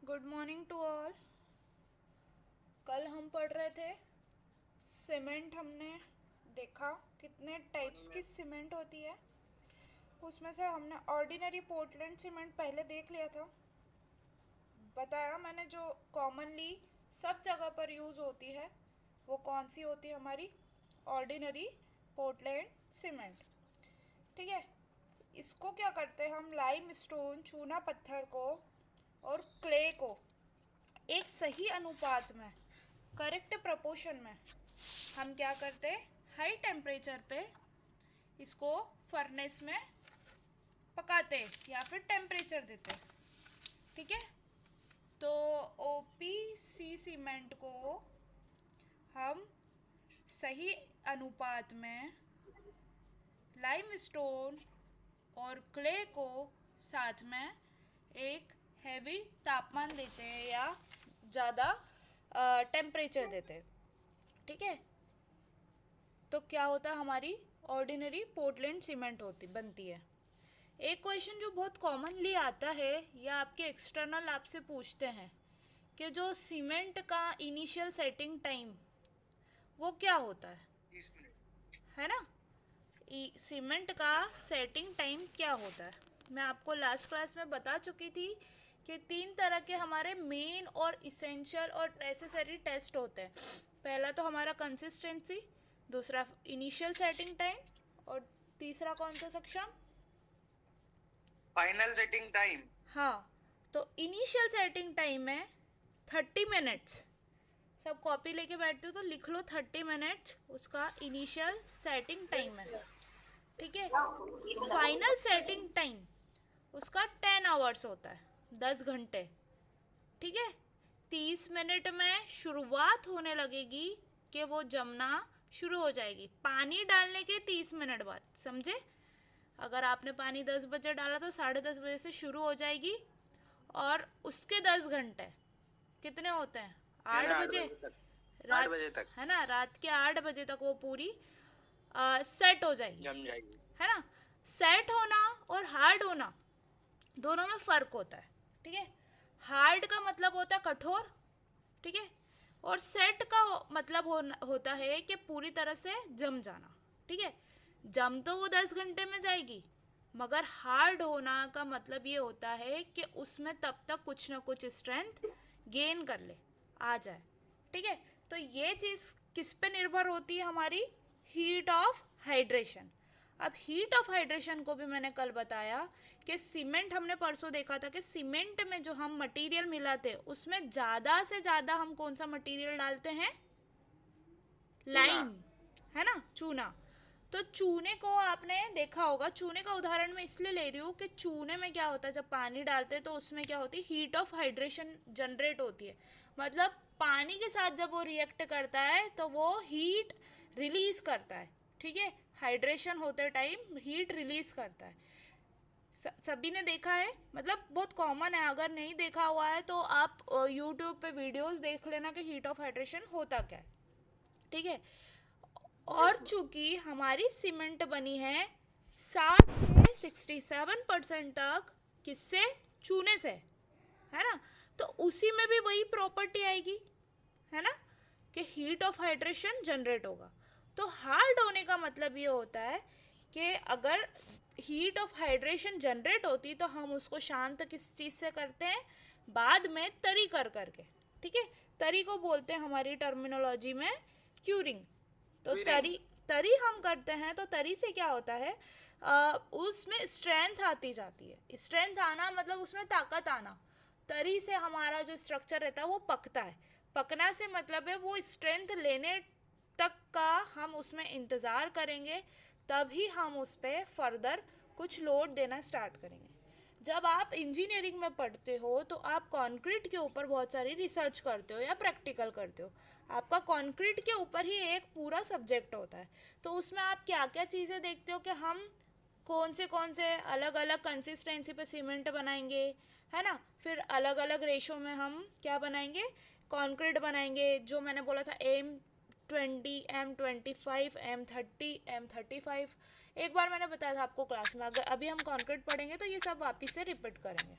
Good morning to all. कल हम पढ़ रहे थे सीमेंट। हमने देखा कितने टाइप्स की सीमेंट होती है। उसमें से हमने ऑर्डिनरी पोर्टलैंड सीमेंट पहले देख लिया था। बताया मैंने जो कॉमनली सब जगह पर यूज़ होती है वो कौन सी होती है, हमारी ऑर्डिनरी पोर्टलैंड सीमेंट। ठीक है, इसको क्या करते हैं हम, लाइम स्टोन चूना पत्थर को और क्ले को एक सही अनुपात में, करेक्ट प्रपोर्शन में हम क्या करते हैं, हाई टेम्परेचर पे इसको फर्नेस में पकाते हैं या फिर टेम्परेचर देते हैं। ठीक है, तो ओपीसी सीमेंट को हम सही अनुपात में लाइम स्टोन और क्ले को साथ में एक हैवी तापमान देते हैं या ज़्यादा टेम्परेचर देते हैं। ठीक है, तो क्या होता है, हमारी ऑर्डिनरी पोर्टलैंड सीमेंट बनती है। एक क्वेश्चन जो बहुत कॉमनली आता है या आपके एक्सटर्नल आपसे पूछते हैं कि जो सीमेंट का इनिशियल सेटिंग टाइम वो क्या होता है ना। सीमेंट का सेटिंग टाइम क्या होता है, मैं आपको लास्ट क्लास में बता चुकी थी कि 3 तरह के हमारे मेन और इसेंशियल और नेसेसरी टेस्ट होते हैं। पहला तो हमारा कंसिस्टेंसी, दूसरा इनिशियल सेटिंग टाइम और तीसरा कौन सा सक्षम, फाइनल सेटिंग टाइम। हाँ, तो इनिशियल सेटिंग टाइम है 30 मिनट्स। सब कॉपी लेके बैठते हो तो लिख लो 30 मिनट्स उसका इनिशियल सेटिंग टाइम है। ठीक है, फाइनल सेटिंग टाइम उसका 10 आवर्स होता है, 10 घंटे। ठीक है, 30 मिनट में शुरुआत होने लगेगी कि वो जमना शुरू हो जाएगी पानी डालने के 30 मिनट बाद, समझे। अगर आपने पानी 10 बजे डाला तो 10:30 बजे से शुरू हो जाएगी और उसके 10 घंटे कितने होते हैं, 8 बजे, 8 बजे तक, है ना, रात के 8 बजे तक वो पूरी सेट हो जाएगी, जम जाएगी, है ना। सेट होना और हार्ड होना दोनों में फर्क होता है। ठीक है, हार्ड का मतलब होता है कठोर, ठीक है, और सेट का मतलब होता है कि पूरी तरह से जम जाना। ठीक है, जम तो वो 10 घंटे में जाएगी, मगर हार्ड होना का मतलब ये होता है कि उसमें तब तक कुछ ना कुछ स्ट्रेंथ गेन कर ले, आ जाए। ठीक है, तो ये चीज़ किस पे निर्भर होती है, हमारी हीट ऑफ हाइड्रेशन। अब हीट ऑफ हाइड्रेशन को भी मैंने कल बताया कि सीमेंट, हमने परसों देखा था कि सीमेंट में जो हम मटेरियल मिलाते हैं उसमें ज़्यादा से ज़्यादा हम कौन सा मटेरियल डालते हैं, लाइम, है ना, चूना। तो चूने को आपने देखा होगा, चूने का उदाहरण मैं इसलिए ले रही हूँ कि चूने में क्या होता है, जब पानी डालते हैं तो उसमें क्या होती है, हीट ऑफ हाइड्रेशन जनरेट होती है। मतलब पानी के साथ जब वो रिएक्ट करता है तो वो हीट रिलीज करता है। ठीक है, हाइड्रेशन होते टाइम हीट रिलीज करता है। सभी ने देखा है, मतलब बहुत कॉमन है। अगर नहीं देखा हुआ है तो आप यूट्यूब पे वीडियोस देख लेना कि हीट ऑफ हाइड्रेशन होता क्या है। ठीक है, और चूंकि हमारी सीमेंट बनी है 60 से 67% तक किससे, चूने से, है ना, तो उसी में भी वही प्रॉपर्टी आएगी, है ना, कि हीट ऑफ हाइड्रेशन जनरेट होगा। तो हार्ड होने का मतलब ये होता है कि अगर हीट ऑफ हाइड्रेशन जनरेट होती तो हम उसको शांत किस चीज़ से करते हैं, बाद में तरी कर करके। ठीक है, तरी को बोलते हैं हमारी टर्मिनोलॉजी में क्यूरिंग। तो तरी तरी हम करते हैं तो तरी से क्या होता है, उसमें स्ट्रेंथ आती जाती है। स्ट्रेंथ आना मतलब उसमें ताकत आना। तरी से हमारा जो स्ट्रक्चर रहता है वो पकता है। पकना से मतलब है वो स्ट्रेंथ लेने तक का हम उसमें इंतज़ार करेंगे, तभी हम उस पर फर्दर कुछ लोड देना स्टार्ट करेंगे। जब आप इंजीनियरिंग में पढ़ते हो तो आप कंक्रीट के ऊपर बहुत सारी रिसर्च करते हो या प्रैक्टिकल करते हो। आपका कंक्रीट के ऊपर ही एक पूरा सब्जेक्ट होता है। तो उसमें आप क्या क्या चीज़ें देखते हो कि हम कौन से अलग अलग कंसिस्टेंसी पे सीमेंट बनाएंगे, है ना, फिर अलग अलग रेशो में हम क्या बनाएंगे, कंक्रीट बनाएंगे। जो मैंने बोला था M20, M25, M30, M35, एक बार मैंने बताया था आपको क्लास में। अगर अभी हम कंक्रीट पढ़ेंगे तो ये सब वापस से रिपीट करेंगे।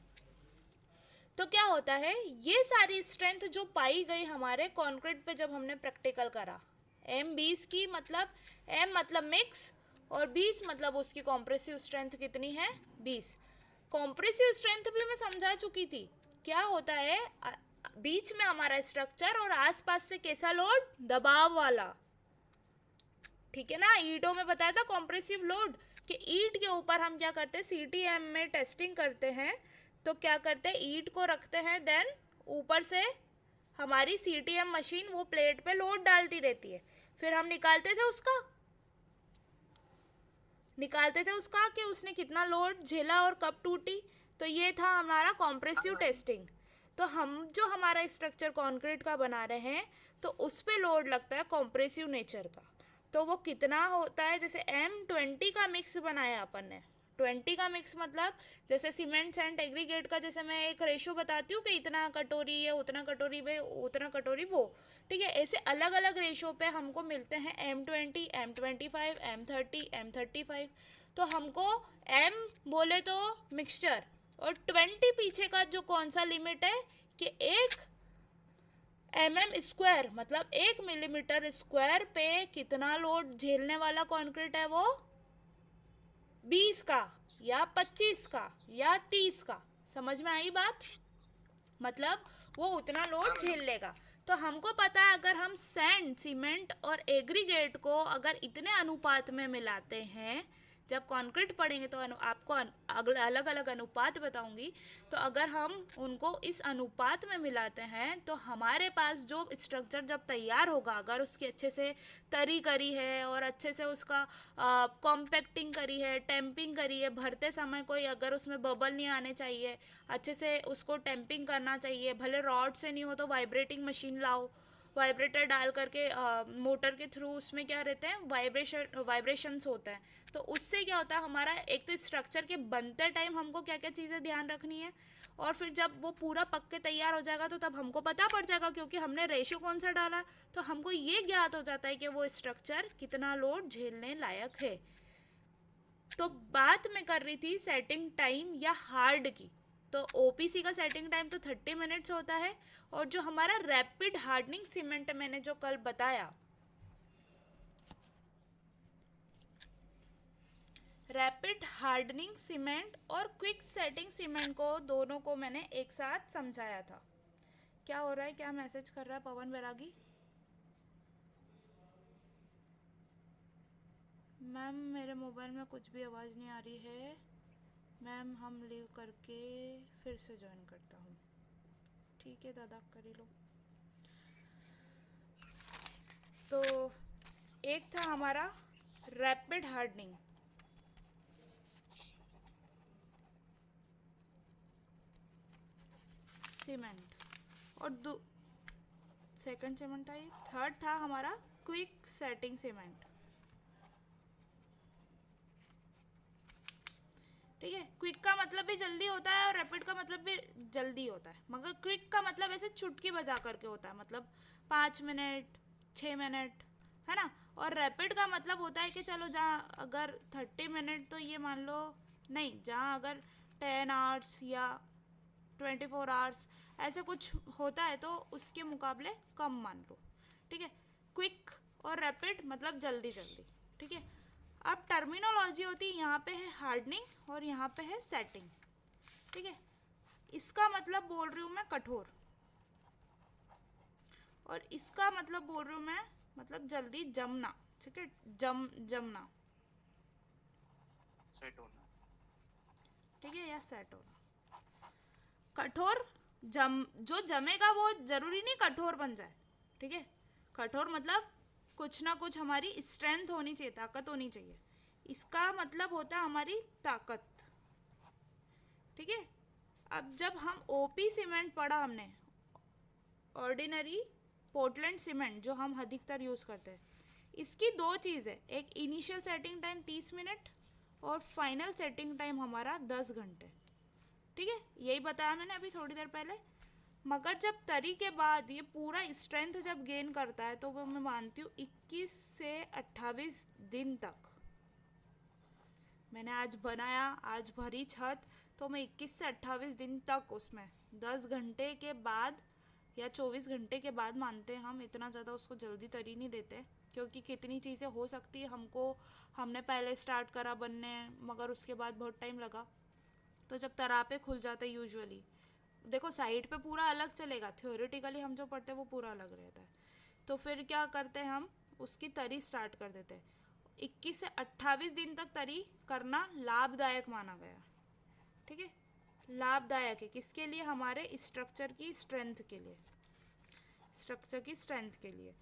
तो क्या होता है, ये सारी स्ट्रेंथ जो पाई गई हमारे कंक्रीट पे जब हमने प्रैक्टिकल करा, M20 की मतलब M मतलब मिक्स और 20 मतलब उसकी कॉम्प्रेसिव स्ट्रेंथ कितनी है, 20। कॉम्प्रेसिव स्ट्रेंथ भी मैं समझा चुकी थी। क्या होता है, बीच में हमारा स्ट्रक्चर और आसपास से कैसा लोड, दबाव वाला, ठीक है ना। ईंटों में बताया था कॉम्प्रेसिव लोड कि ईंट के ऊपर हम क्या करते हैं, सीटीएम में टेस्टिंग करते हैं तो क्या करते हैं, ईंट को रखते हैं, देन ऊपर से हमारी सीटीएम मशीन वो प्लेट पे लोड डालती रहती है, फिर हम निकालते थे उसका कि उसने कितना लोड झेला और कब टूटी। तो ये था हमारा कॉम्प्रेसिव टेस्टिंग। तो हम जो हमारा स्ट्रक्चर कंक्रीट का बना रहे हैं तो उस पे लोड लगता है कॉम्प्रेसिव नेचर का। तो वो कितना होता है, जैसे M20 का मिक्स बनाया अपन ने, 20 का मिक्स मतलब जैसे सीमेंट सैंड एग्रीगेट का, जैसे मैं एक रेशो बताती हूँ कि इतना कटोरी है, उतना कटोरी में उतना कटोरी वो, ठीक है। ऐसे अलग अलग रेशो पे हमको मिलते हैं M20, M25, M30, M35। तो हमको M बोले तो मिक्सचर और 20 पीछे का जो कौन सा लिमिट है कि 1 mm² मतलब 1 मिलीमीटर² पे कितना लोड झेलने वाला कंक्रीट है, वो 20 का या 25 का या 30 का। समझ में आई बात, मतलब वो उतना लोड झेल लेगा। तो हमको पता है अगर हम सैंड, सीमेंट और एग्रीगेट को अगर इतने अनुपात में मिलाते हैं, जब कंक्रीट पढ़ेंगे तो आपको अलग अलग अनुपात बताऊंगी, तो अगर हम उनको इस अनुपात में मिलाते हैं तो हमारे पास जो स्ट्रक्चर जब तैयार होगा, अगर उसकी अच्छे से तरी करी है और अच्छे से उसका कॉम्पैक्टिंग करी है, टेम्पिंग करी है, भरते समय कोई अगर उसमें बबल नहीं आने चाहिए, अच्छे से उसको टेम्पिंग करना चाहिए, भले रॉड से नहीं हो तो वाइब्रेटिंग मशीन लाओ, वाइब्रेटर डाल करके मोटर के थ्रू उसमें क्या रहते हैं, वाइब्रेशंस होते हैं। तो उससे क्या होता है, हमारा एक तो स्ट्रक्चर के बनते टाइम हमको क्या क्या चीज़ें ध्यान रखनी है, और फिर जब वो पूरा पक के तैयार हो जाएगा तो तब हमको पता पड़ जाएगा, क्योंकि हमने रेशो कौन सा डाला, तो हमको ये ज्ञात हो जाता है कि वो स्ट्रक्चर कितना लोड झेलने लायक है। तो बात मैं कर रही थी सेटिंग टाइम या हार्ड की। तो ओपीसी का सेटिंग टाइम तो 30 मिनट्स होता है, और जो हमारा रैपिड हार्डनिंग सीमेंट मैंने जो कल बताया, रैपिड हार्डनिंग सीमेंट और क्विक सेटिंग सीमेंट को दोनों को मैंने एक साथ समझाया था। क्या हो रहा है, क्या मैसेज कर रहा है पवन बैरागी? मैम मेरे मोबाइल में कुछ भी आवाज़ नहीं आ रही है मैम, हम लीव करके फिर से ज्वाइन करता हूँ। ठीक है दादा, कर ही लो। तो एक था हमारा रैपिड हार्डनिंग, सीमेंट, और सेकंड सीमेंट था ये, थर्ड था हमारा क्विक सेटिंग सीमेंट। ठीक है, क्विक का मतलब भी जल्दी होता है और रैपिड का मतलब भी जल्दी होता है, मगर क्विक का मतलब ऐसे चुटकी बजा करके होता है, मतलब 5 मिनट 6 मिनट, है ना। और रैपिड का मतलब होता है कि चलो जहाँ अगर 30 मिनट तो ये मान लो नहीं, जहाँ अगर 10 आवर्स या 24 आवर्स ऐसे कुछ होता है तो उसके मुकाबले कम मान लो। ठीक है, क्विक और रैपिड मतलब जल्दी जल्दी। ठीक है, अब टर्मिनोलॉजी होती है, यहाँ पे है हार्डनिंग और यहाँ पे है सेटिंग। ठीक है, इसका मतलब बोल रही हूँ मैं कठोर, और इसका मतलब बोल रही हूँ मैं मतलब जल्दी जमना। ठीक है, जमना, सेट होना। ठीक है, या सेट होना। कठोर जो जमेगा वो जरूरी नहीं कठोर बन जाए। ठीक है, कठोर मतलब कुछ ना कुछ हमारी स्ट्रेंथ होनी चाहिए, ताकत होनी चाहिए। इसका मतलब होता है हमारी ताकत। ठीक है, अब जब हम ओपी सीमेंट पढ़ा हमने, ऑर्डिनरी पोर्टलैंड सीमेंट जो हम अधिकतर यूज़ करते हैं, इसकी दो चीज़ है, एक इनिशियल सेटिंग टाइम 30 मिनट और फाइनल सेटिंग टाइम हमारा 10 घंटे। ठीक है, यही बताया मैंने अभी थोड़ी देर पहले। मगर जब तरी के बाद ये पूरा स्ट्रेंथ जब गेन करता है तो वो मैं मानती हूँ 21 से 28 दिन तक। मैंने आज बनाया, आज भरी छत, तो मैं 21 से 28 दिन तक उसमें 10 घंटे के बाद या 24 घंटे के बाद मानते हैं हम, इतना ज़्यादा उसको जल्दी तरी नहीं देते, क्योंकि कितनी चीज़ें हो सकती है हमने पहले स्टार्ट करा बनने मगर उसके बाद बहुत टाइम लगा। तो जब तरापे खुल जाते हैं यूजुअली, देखो साइड पे पूरा अलग चलेगा, थ्योरेटिकली हम जो पढ़ते हैं वो पूरा अलग रहता है। तो फिर क्या करते हैं हम, उसकी तरी स्टार्ट कर देते हैं। 21 से 28 दिन तक तरी करना लाभदायक माना गया, ठीक है। लाभदायक है किसके लिए, हमारे स्ट्रक्चर की स्ट्रेंथ के लिए, स्ट्रक्चर की स्ट्रेंथ के लिए।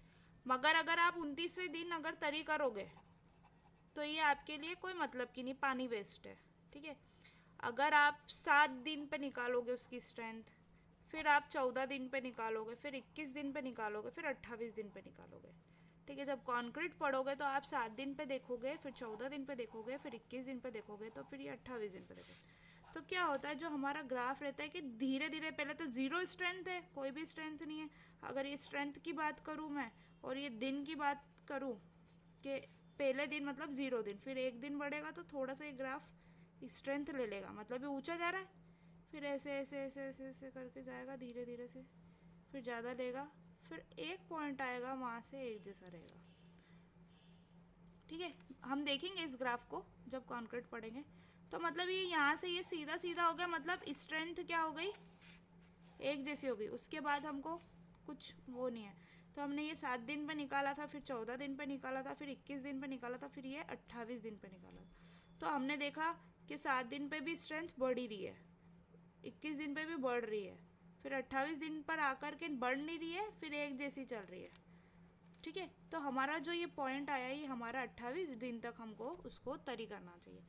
मगर अगर आप 29वें दिन अगर तरी करोगे तो ये आपके लिए कोई मतलब की नहीं, पानी वेस्ट है, ठीक है। अगर आप 7 दिन पे निकालोगे उसकी स्ट्रेंथ, फिर आप 14 दिन पे निकालोगे, फिर 21 दिन पे निकालोगे, फिर 28 दिन पे निकालोगे, ठीक है। जब कंक्रीट पढ़ोगे तो आप 7 दिन पे देखोगे, फिर 14 दिन पे देखोगे, फिर 21 दिन पे देखोगे, तो फिर ये 28 दिन पे देखोगे। तो क्या होता है, जो हमारा ग्राफ रहता है कि धीरे धीरे, पहले तो जीरो स्ट्रेंथ है, कोई भी स्ट्रेंथ नहीं है। अगर ये स्ट्रेंथ की बात करूँ मैं और ये दिन की बात करूँ कि पहले दिन मतलब 0 दिन, फिर 1 दिन बढ़ेगा तो थोड़ा सा ये ग्राफ स्ट्रेंथ ले लेगा, मतलब ये ऊंचा जा रहा है, फिर ऐसे ऐसे ऐसे ऐसे ऐसे करके जाएगा धीरे धीरे से, फिर ज़्यादा लेगा, फिर एक पॉइंट आएगा वहाँ से एक जैसा रहेगा, ठीक है। हम देखेंगे इस ग्राफ को जब कॉन्क्रीट पढ़ेंगे। तो मतलब ये यहाँ से ये सीधा सीधा हो गया, मतलब स्ट्रेंथ क्या हो गई, एक जैसी हो गई। उसके बाद हमको कुछ वो नहीं है, तो हमने ये 7 दिन पे निकाला था, फिर 14 दिन पे निकाला था, फिर 21 दिन पे निकाला था, फिर ये 28 दिन पे निकाला था। तो हमने देखा कि 7 दिन पे भी स्ट्रेंथ बढ़ ही रही है, 21 दिन पे भी बढ़ रही है, फिर 28 दिन पर आकर के बढ़ नहीं रही है, फिर एक जैसी चल रही है, ठीक है। तो हमारा जो ये पॉइंट आया, ये हमारा 28 दिन तक हमको उसको तरी करना चाहिए।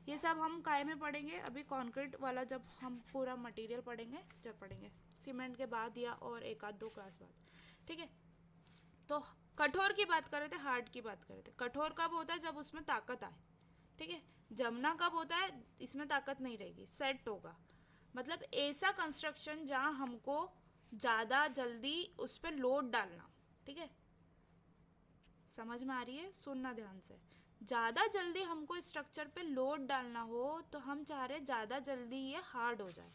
ये सब हम काय में पढ़ेंगे, अभी कंक्रीट वाला जब हम पूरा मटेरियल पढ़ेंगे, जब पढ़ेंगे सीमेंट के बाद या और एक आध 2 क्लास बाद, ठीक है। तो कठोर की बात कर रहे थे, हार्ड की बात कर रहे थे। कठोर कब होता है, जब उसमें ताकत आए, ठीक है। जमना कब होता है, इसमें ताकत नहीं रहेगी, सेट होगा, मतलब ऐसा कंस्ट्रक्शन जहाँ हमको ज़्यादा जल्दी उस पर लोड डालना, ठीक है। समझ में आ रही है, सुनना ध्यान से। ज़्यादा जल्दी हमको स्ट्रक्चर पे लोड डालना हो तो हम चाह रहे ज़्यादा जल्दी ये हार्ड हो जाए।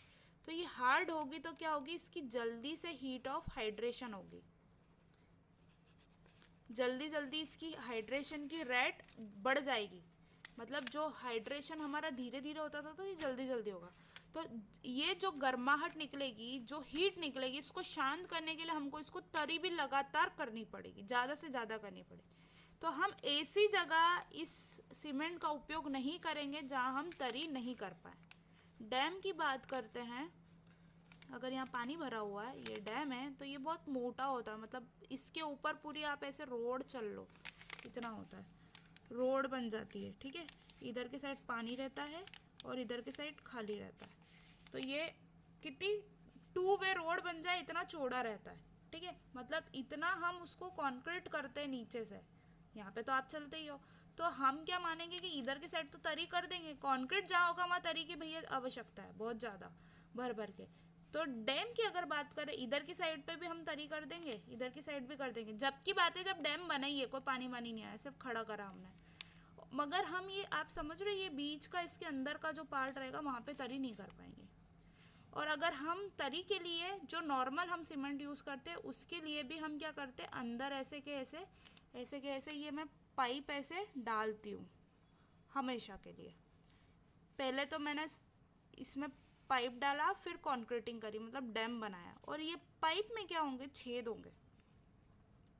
तो ये हार्ड होगी तो क्या होगी, इसकी जल्दी से हीट ऑफ हाइड्रेशन होगी, जल्दी जल्दी इसकी हाइड्रेशन की रेट बढ़ जाएगी। मतलब जो हाइड्रेशन हमारा धीरे धीरे होता था तो ये जल्दी जल्दी होगा। तो ये जो गर्माहट निकलेगी, जो हीट निकलेगी, इसको शांत करने के लिए हमको इसको तरी भी लगातार करनी पड़ेगी, ज़्यादा से ज़्यादा करनी पड़ेगी। तो हम ऐसी जगह इस सीमेंट का उपयोग नहीं करेंगे जहाँ हम तरी नहीं कर पाए। डैम की बात करते हैं, अगर यहाँ पानी भरा हुआ है, ये डैम है, तो ये बहुत मोटा होता है, मतलब इसके ऊपर पूरी आप ऐसे रोड चल लो, इतना होता है, रोड बन जाती है, ठीक है। इधर के साइड पानी रहता है और इधर के साइड खाली रहता है। तो ये कितनी 2 वे रोड बन जाए इतना चौड़ा रहता है, ठीक है। मतलब इतना हम उसको कंक्रीट करते हैं नीचे से, यहाँ पे तो आप चलते ही हो। तो हम क्या मानेंगे कि इधर के साइड तो तरी कर देंगे, कंक्रीट जहाँ होगा वहाँ तरी की भैया आवश्यकता है बहुत ज़्यादा, भर भर के। तो डैम की अगर बात करें, इधर की साइड पे भी हम तरी कर देंगे, इधर की साइड भी कर देंगे। जब की बात है जब डैम बना ही है, कोई पानी वानी नहीं आया, सिर्फ खड़ा करा हमने। मगर हम ये, आप समझ रहे हो, ये बीच का इसके अंदर का जो पार्ट रहेगा वहाँ पे तरी नहीं कर पाएंगे। और अगर हम तरी के लिए जो नॉर्मल हम सीमेंट यूज़ करते हैं उसके लिए भी हम क्या करते हैं, अंदर ऐसे के ऐसे, ऐसे के ऐसे, ये मैं पाइप ऐसे डालती हूँ हमेशा के लिए। पहले तो मैंने इसमें पाइप डाला, फिर कॉन्क्रीटिंग करी, मतलब डैम बनाया। और ये पाइप में क्या होंगे, छेद होंगे,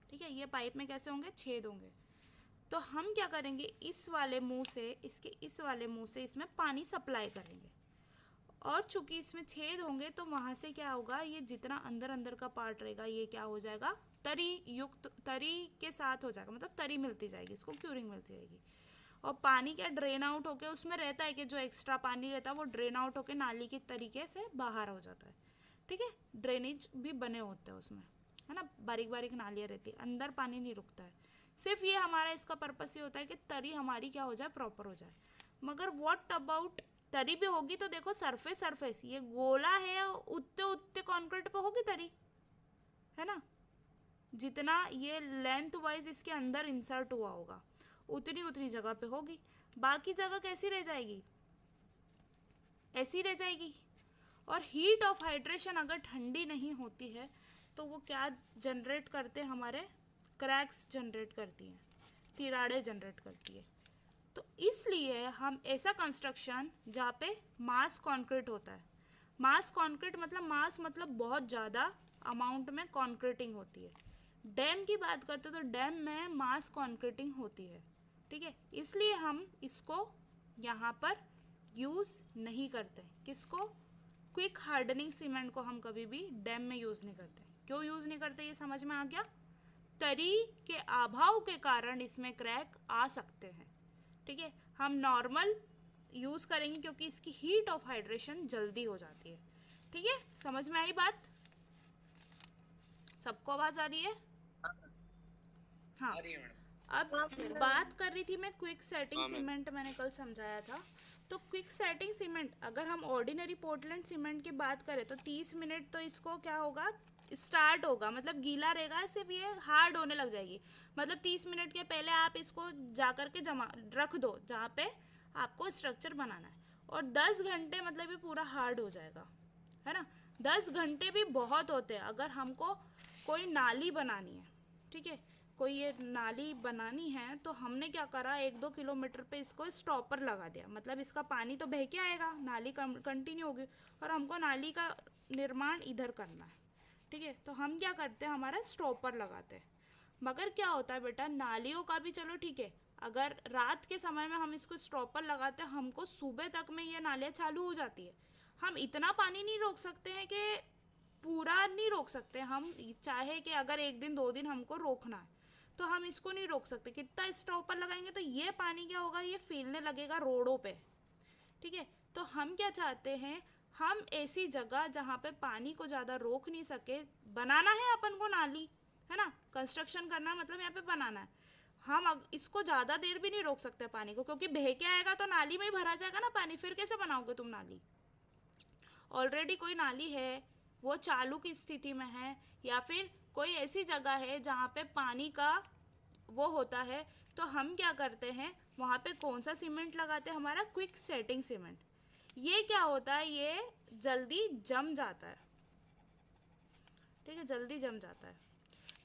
ठीक है। ये पाइप में कैसे होंगे, छेद होंगे। तो हम क्या करेंगे, इस वाले मुंह से, इसके इस वाले मुंह से इसमें पानी सप्लाई करेंगे। और चूंकि इसमें छेद होंगे तो वहाँ से क्या होगा, ये जितना अंदर अंदर का पार्ट रहेगा ये क्या हो जाएगा, तरी युक्त, तरी के साथ हो जाएगा, मतलब तरी मिलती जाएगी, इसको क्यूरिंग मिलती जाएगी। और पानी क्या ड्रेन आउट होके उसमें रहता है कि जो एक्स्ट्रा पानी रहता है वो ड्रेन आउट होके नाली के तरीके से बाहर हो जाता है, ठीक है। ड्रेनेज भी बने होते हैं उसमें, है ना, बारीक बारीक नालियाँ रहती है, अंदर पानी नहीं रुकता है। सिर्फ ये हमारा इसका पर्पस ये होता है कि तरी हमारी क्या हो जाए, प्रॉपर हो जाए। मगर व्हाट अबाउट, तरी भी होगी तो देखो सरफेस सरफेस ये गोला है, उतने उतने कंक्रीट पे होगी तरी, है ना। जितना ये लेंथ वाइज इसके अंदर इंसर्ट हुआ होगा उतनी उतनी जगह पे होगी, बाकी जगह कैसी रह जाएगी, ऐसी रह जाएगी। और हीट ऑफ हाइड्रेशन अगर ठंडी नहीं होती है तो वो क्या जनरेट करते हैं, हमारे क्रैक्स जनरेट करती हैं, तिराड़े जनरेट करती है। तो इसलिए हम ऐसा कंस्ट्रक्शन जहाँ पे मास कंक्रीट होता है, मास कंक्रीट मतलब मास मतलब बहुत ज़्यादा अमाउंट में कंक्रीटिंग होती है। डैम की बात करते तो डैम में मास कंक्रीटिंग होती है, ठीक है। इसलिए हम इसको यहाँ पर यूज़ नहीं करते। किसको? क्विक हार्डनिंग सीमेंट को हम कभी भी डैम में यूज़ नहीं करते। क्यों यूज़ नहीं करते, ये समझ में आ गया? तरी के अभाव के कारण इसमें क्रैक आ सकते हैं, ठीक है। हम नॉर्मल यूज़ करेंगे क्योंकि इसकी हीट ऑफ हाइड्रेशन जल्दी हो जाती है, ठीक है। समझ में आई बात? सबको आवाज़ आ रही है? हाँ। आ रही है मैडम। अब बात कर रही थी मैं क्विक सेटिंग सीमेंट, मैंने कल समझाया था। तो क्विक सेटिंग सीमेंट अगर हम ऑर्डिनरी पोर्टलैंड सीमेंट की बात करें तो 30 मिनट तो इसको क्या होगा, स्टार्ट होगा, मतलब गीला रहेगा, सिर्फ ये हार्ड होने लग जाएगी। मतलब 30 मिनट के पहले आप इसको जा कर के जमा रख दो जहाँ पे आपको स्ट्रक्चर बनाना है, और 10 घंटे मतलब ये पूरा हार्ड हो जाएगा, है ना। 10 घंटे भी बहुत होते हैं अगर हमको कोई नाली बनानी है, ठीक है। कोई ये नाली बनानी है तो हमने क्या करा, 1-2 किलोमीटर पे इसको स्टॉपर लगा दिया, मतलब इसका पानी तो बह के आएगा, नाली कंटिन्यू होगी, और हमको नाली का निर्माण इधर करना है, ठीक है। तो हम क्या करते हैं, हमारा स्टॉपर लगाते हैं। मगर क्या होता है बेटा, नालियों का भी चलो ठीक है, अगर रात के समय में हम इसको स्टॉपर लगाते हैं, हमको सुबह तक में ये नालियाँ चालू हो जाती है। हम इतना पानी नहीं रोक सकते हैं कि पूरा नहीं रोक सकते, हम चाहे कि अगर 1 दिन 2 दिन हमको रोकना है तो हम इसको नहीं रोक सकते। कितना स्टॉपर लगाएंगे तो ये पानी क्या होगा, ये फैलने लगेगा रोडों पे, ठीक है। तो हम क्या चाहते हैं, हम ऐसी जगह जहाँ पे पानी को ज़्यादा रोक नहीं सके, बनाना है अपन को नाली, है ना, कंस्ट्रक्शन करना है, मतलब यहाँ पे बनाना है। हम इसको ज़्यादा देर भी नहीं रोक सकते पानी को, क्योंकि बह के आएगा तो नाली में ही भरा जाएगा ना पानी, फिर कैसे बनाओगे तुम नाली। ऑलरेडी कोई नाली है, वो चालू की स्थिति में है, या फिर कोई ऐसी जगह है जहाँ पे पानी का वो होता है, तो हम क्या करते हैं, वहाँ पे कौन सा सीमेंट लगाते हैं, हमारा क्विक सेटिंग सीमेंट। ये क्या होता है, ये जल्दी जम जाता है, ठीक है, जल्दी जम जाता है।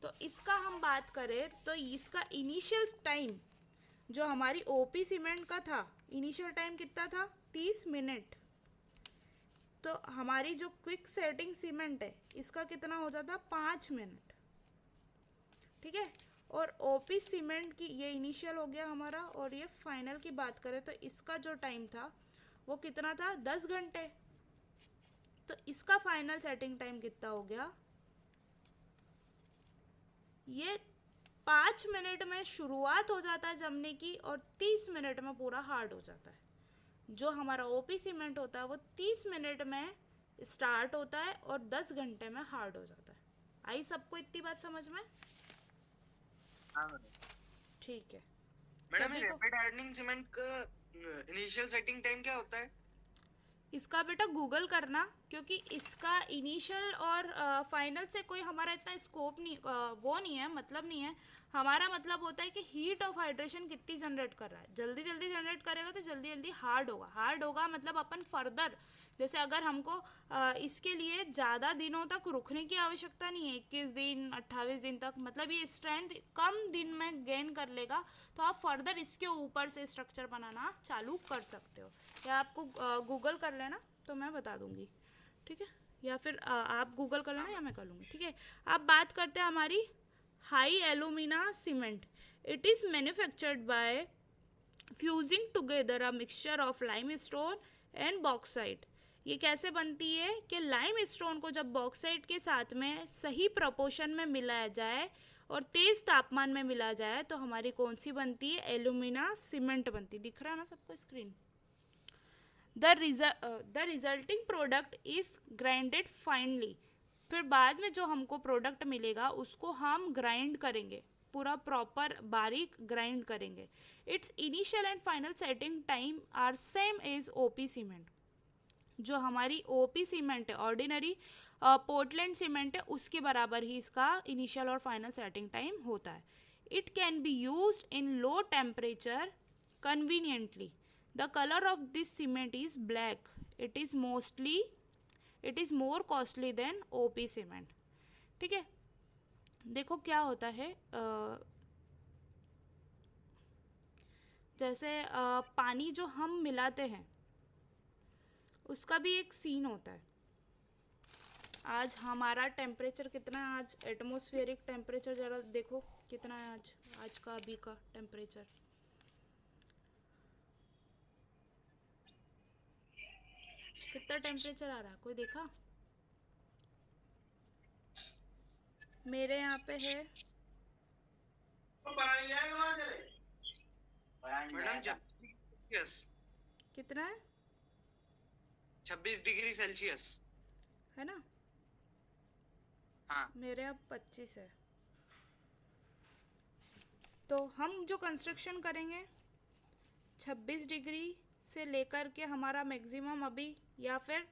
तो इसका हम बात करें तो इसका इनिशियल टाइम जो हमारी ओपी सीमेंट का था, इनिशियल टाइम कितना था, 30 मिनट। तो हमारी जो क्विक सेटिंग सीमेंट है इसका कितना हो जाता, 5 मिनट, ठीक है। और ओपी सीमेंट की ये इनिशियल हो गया हमारा, और ये फाइनल की बात करें तो इसका जो टाइम था वो कितना था, 10 घंटे। तो इसका फाइनल सेटिंग टाइम कितना हो गया, ये 5 मिनट में शुरुआत हो जाता है जमने की, और 30 मिनट में पूरा हार्ड हो जाता है। जो हमारा ओपी सीमेंट होता है वो 30 मिनट में स्टार्ट होता है और 10 घंटे में हार्ड हो जाता है। आई सबको इतनी बात समझ में? हाँ मैडम। ठीक है। मैडम ये सभी को रैपिड हार्डनिंग सीमेंट का इनिशियल सेटिंग टाइम क्या होता है? इसका बेटा गूगल करना, क्योंकि इसका इनिशियल और फाइनल से कोई हमारा इतना स्कोप नहीं, वो नहीं है, मतलब नहीं है। हमारा मतलब होता है कि हीट ऑफ हाइड्रेशन कितनी जनरेट कर रहा है। जल्दी जल्दी जनरेट करेगा तो जल्दी जल्दी हार्ड होगा। हार्ड होगा मतलब अपन फर्दर, जैसे अगर हमको इसके लिए ज़्यादा दिनों तक रुकने की आवश्यकता नहीं है, 21 दिन 28 दिन तक, मतलब ये स्ट्रेंथ कम दिन में गेन कर लेगा, तो आप फर्दर इसके ऊपर से स्ट्रक्चर बनाना चालू कर सकते हो। या आपको गूगल कर लेना तो मैं बता दूंगी, ठीक है। या फिर आप गूगल कर लेना या मैं कर लूँगी, ठीक है। अब बात करते हैं हमारी high alumina cement. It is manufactured by fusing together a mixture of lime stone and bauxite. ये कैसे बनती है कि लाइम स्टोन को जब बॉक्साइट के साथ में सही प्रपोर्शन में मिलाया जाए और तेज़ तापमान में मिला जाए तो हमारी कौन सी बनती है, एलुमिना सीमेंट बनती। दिख रहा है ना सबको screen? the resulting product is grinded finely। फिर बाद में जो हमको प्रोडक्ट मिलेगा उसको हम ग्राइंड करेंगे, पूरा प्रॉपर बारीक ग्राइंड करेंगे। It's initial and final setting time are same as OP cement. जो हमारी ओपी सीमेंट है, ऑर्डिनरी पोर्टलैंड सीमेंट है, उसके बराबर ही इसका इनिशियल और फाइनल सेटिंग टाइम होता है। It can be use in low temperature conveniently. The color of this cement is black it is more costly than OP cement. ठीक है, देखो क्या होता है, जैसे पानी जो हम मिलाते हैं उसका भी एक सीन होता है। आज हमारा टेम्परेचर कितना है, आज एटमॉस्फेरिक टेम्परेचर ज़रा देखो कितना है आज का अभी का टेम्परेचर। कितना टेम्परेचर आ रहा है, कोई देखा? मेरे यहाँ पे है मैडम कितना है, 26 डिग्री सेल्सियस है ना? हाँ। मेरे यहाँ 25 है। तो हम जो कंस्ट्रक्शन करेंगे 26 डिग्री से लेकर के हमारा मैक्सिमम अभी, या फिर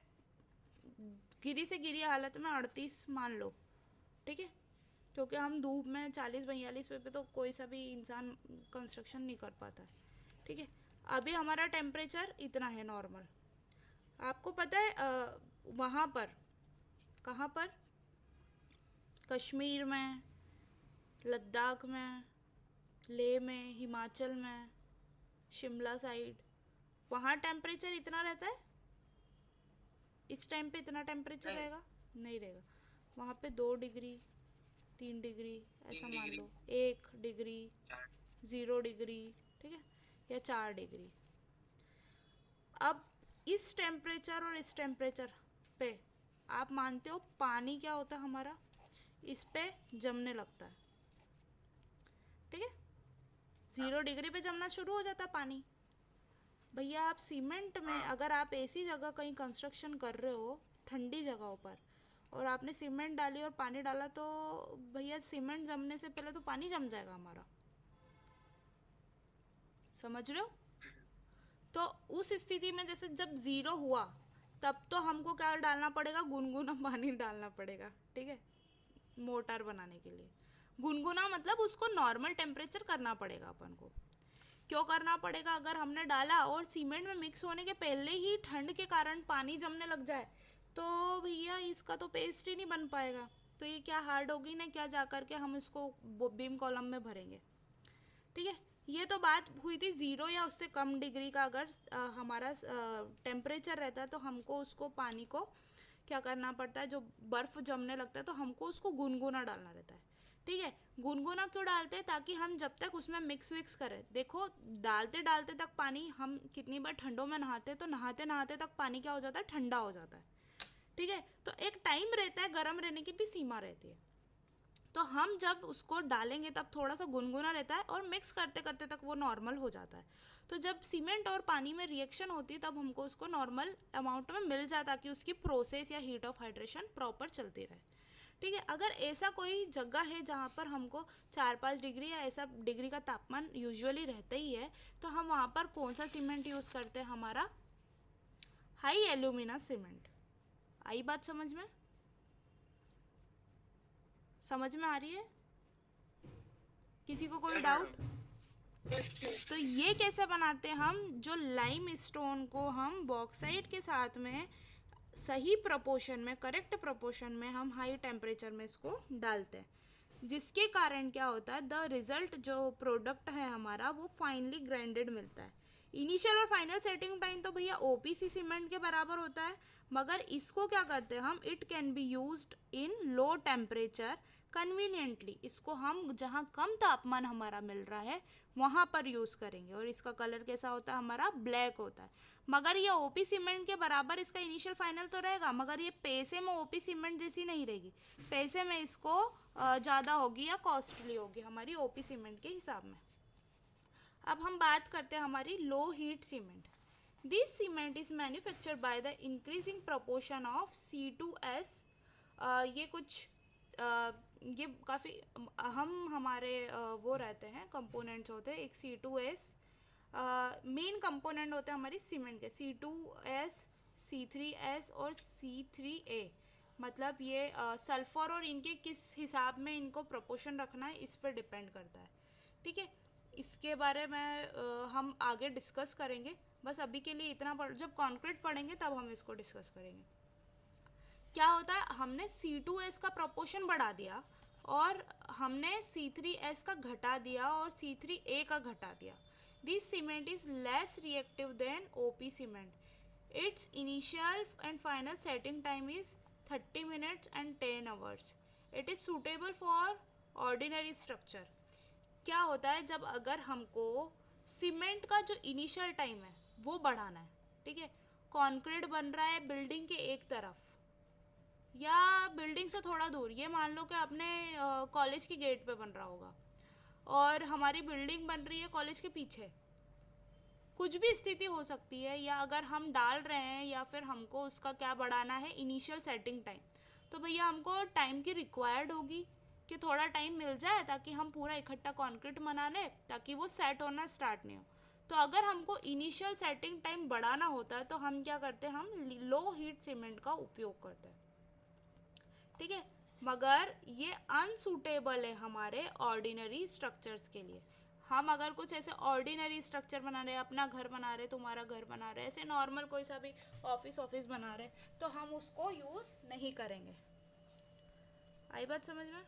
गिरी से गिरी हालत में 38 मान लो। ठीक है, क्योंकि हम धूप में 40-42 पे तो कोई सा भी इंसान कंस्ट्रक्शन नहीं कर पाता है। ठीक है, अभी हमारा टेम्परेचर इतना है नॉर्मल। आपको पता है वहाँ पर, कहाँ पर, कश्मीर में, लद्दाख में, लेह में, हिमाचल में, शिमला साइड, वहाँ टेम्परेचर इतना रहता है? इस टाइम पे इतना टेम्परेचर रहेगा? नहीं रहेगा। वहाँ पे 2 डिग्री 3 डिग्री ऐसा मान लो, 1 डिग्री, 0 डिग्री, ठीक है, या 4 डिग्री। अब इस टेम्परेचर और इस टेम्परेचर पे आप मानते हो पानी क्या होता है हमारा, इस पे जमने लगता है। ठीक है, 0 डिग्री पे जमना शुरू हो जाता है पानी। भैया आप सीमेंट में, अगर आप ऐसी जगह कहीं कंस्ट्रक्शन कर रहे हो ठंडी जगहों पर, और आपने सीमेंट डाली और पानी डाला, तो भैया सीमेंट जमने से पहले तो पानी जम जाएगा हमारा। समझ रहे हो? तो उस स्थिति में जैसे जब 0 हुआ तब तो हमको क्या डालना पड़ेगा, गुनगुना पानी डालना पड़ेगा। ठीक है, मोटार बनाने के लिए गुनगुना मतलब उसको नॉर्मल टेम्परेचर करना पड़ेगा अपन को। क्यों करना पड़ेगा? अगर हमने डाला और सीमेंट में मिक्स होने के पहले ही ठंड के कारण पानी जमने लग जाए तो भैया इसका तो पेस्ट ही नहीं बन पाएगा। तो ये क्या हार्ड होगी ना, क्या जा कर के हम इसको बीम कॉलम में भरेंगे। ठीक है, ये तो बात हुई थी 0 या उससे कम डिग्री का अगर हमारा टेम्परेचर रहता है तो हमको उसको पानी को क्या करना पड़ता है, जो बर्फ़ जमने लगता है तो हमको उसको गुनगुना डालना रहता है। ठीक है, गुनगुना क्यों डालते हैं? ताकि हम जब तक उसमें मिक्स विक्स करें, देखो डालते डालते तक पानी, हम कितनी बार ठंडों में नहाते हैं तो नहाते नहाते तक पानी क्या हो जाता है, ठंडा हो जाता है। ठीक है, तो एक टाइम रहता है, गर्म रहने की भी सीमा रहती है। तो हम जब उसको डालेंगे तब थोड़ा सा गुनगुना रहता है और मिक्स करते करते तक वो नॉर्मल हो जाता है। तो जब सीमेंट और पानी में रिएक्शन होती है तब हमको उसको नॉर्मल अमाउंट में मिल जाता है कि उसकी प्रोसेस या हीट ऑफ हाइड्रेशन प्रॉपर चलती रहे। ठीक है, अगर ऐसा कोई जगह है जहाँ पर हमको 4-5 डिग्री या ऐसा डिग्री का तापमान यूजुअली रहता ही है, तो हम वहाँ पर कौन सा सीमेंट यूज़ करते हैं? हमारा हाई एल्यूमिना सीमेंट। आई बात समझ में? समझ में आ रही है? किसी को कोई डाउट? तो ये कैसे बनाते हैं हम? जो लाइम स्टोन को हम बॉक्साइट के साथ में सही प्रपोर्शन में, करेक्ट प्रपोर्शन में हम हाई टेम्परेचर में इसको डालते हैं, जिसके कारण क्या होता है, द रिजल्ट जो प्रोडक्ट है हमारा वो फाइनली ग्राइंडेड मिलता है। इनिशियल और फाइनल सेटिंग टाइम तो भैया ओपीसी सीमेंट के बराबर होता है, मगर इसको क्या करते हैं हम, it can be used in low temperature conveniently. इसको हम जहाँ कम तापमान हमारा मिल रहा है वहाँ पर यूज़ करेंगे, और इसका कलर कैसा होता है हमारा, ब्लैक होता है। मगर ये ओपी सीमेंट के बराबर इसका इनिशियल फाइनल तो रहेगा, मगर ये पैसे में ओपी सीमेंट जैसी नहीं रहेगी। पैसे में इसको ज़्यादा होगी या कॉस्टली होगी हमारी ओपी सीमेंट के हिसाब में। अब हम बात करते हैं हमारी low heat cement. This cement is manufactured by the increasing proportion of C2S। ये कुछ ये काफ़ी अहम हमारे वो रहते हैं, कंपोनेंट्स होते हैं। एक C2S मेन कंपोनेंट होते हैं हमारी सीमेंट के, C2S, C3S और C3A। मतलब ये सल्फर और इनके किस हिसाब में इनको प्रोपोर्शन रखना है इस पर डिपेंड करता है। ठीक है, इसके बारे में हम आगे डिस्कस करेंगे। बस अभी के लिए इतना जब कंक्रीट पढ़ेंगे तब हम इसको डिस्कस करेंगे। क्या होता है, हमने C2S का प्रोपोर्शन बढ़ा दिया और हमने C3S का घटा दिया और C3A का घटा दिया। This cement is less reactive than OP cement. It's initial and final setting time is 30 minutes and 10 hours. It is suitable for ordinary structure. क्या होता है, जब अगर हमको सीमेंट का जो इनिशियल टाइम है वो बढ़ाना है, ठीक है, कंक्रीट बन रहा है बिल्डिंग के एक तरफ या बिल्डिंग से थोड़ा दूर, ये मान लो कि अपने कॉलेज की गेट पे बन रहा होगा और हमारी बिल्डिंग बन रही है कॉलेज के पीछे, कुछ भी स्थिति हो सकती है, या अगर हम डाल रहे हैं या फिर हमको उसका क्या बढ़ाना है, इनिशियल सेटिंग टाइम, तो भैया हमको टाइम की रिक्वायर्ड होगी कि थोड़ा टाइम मिल जाए ताकि हम पूरा इकट्ठा कंक्रीट बना लें ताकि वो सेट होना स्टार्ट नहीं हो। तो अगर हमको इनिशियल सेटिंग टाइम बढ़ाना होता है तो हम क्या करते हैं, हम लो हीट सीमेंट का उपयोग करते हैं, ठीक है। मगर ये अनसूटेबल है हमारे ऑर्डिनरी स्ट्रक्चर्स के लिए। हम अगर कुछ ऐसे ऑर्डिनरी स्ट्रक्चर बना रहे हैं, अपना घर बना रहे, तुम्हारा घर बना रहे, ऐसे नॉर्मल कोई सा भी ऑफिस बना रहे, तो हम उसको यूज़ नहीं करेंगे। आई बात समझ में?